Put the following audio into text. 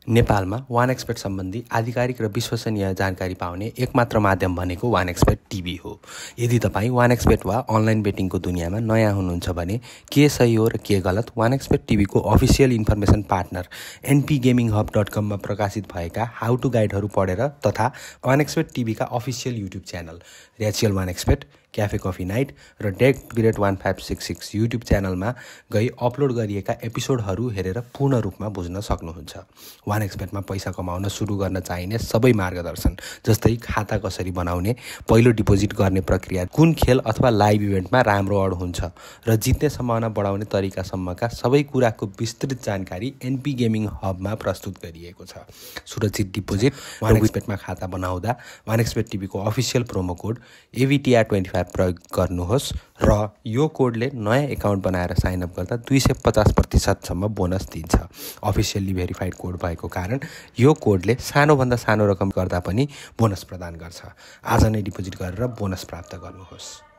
नेपालमा one expert सम्बन्धी आधिकारिक र विश्वसनीय जानकारी पाउने एकमात्र माध्यम भनेको वान एक्सपेट टिभी हो। यदि तपाईँ वान एक्सपेट वा अनलाइन बेटिङको दुनियाँमा नयाँ हुनुहुन्छ भने के सही हो र के गलत वान एक्सपेट टिभीको अफिसियल इन्फर्मेसन पार्टनर npgamingHub.com मा प्रकाशित भएका हाउ टु गाइडहरू पढेर तथा वान एक्सपेट टिभीका अफिसियल युट्युब च्यानल र्याचियल one xbet, café coffee night र डेक ग्रेड 1566 युट्युब च्यानलमा गई अपलोड गरिएका एपिसोडहरू हेरेर पूर्ण रूपमा बुझ्न सक्नुहुन्छ। वान एक्सपेटमा पैसा कमाउन सुरु गर्न चाहिने सबै मार्गदर्शन जस्तै खाता कसरी बनाउने, पहिलो डिपोजिट गर्ने प्रक्रिया, कुन खेल अथवा लाइभ इभेन्टमा राम्रो अड हुन्छ र जित्ने सम्भावना बढाउने तरिकासम्मका सबै कुराको विस्तृत जानकारी एनपी गेमिङ हबमा प्रस्तुत गरिएको छ। सुरक्षित डिपोजिट वान एक्सपेटमा खाता बनाउँदा वान एक्सपेट टिभीको अफिसियल प्रोमो कोड AVTR25 प्रयोग गर्नुहोस् र यो कोडले नयाँ एकाउन्ट बनाएर साइनअप गर्दा 250% बोनस दिन्छ। अफिसियल्ली भेरिफाइड कोड भएको कारण यो कोडले सानोभन्दा सानो रकम गर्दा पनि बोनस प्रदान गर्छ। आज नै डिपोजिट गरेर बोनस प्राप्त गर्नुहोस्।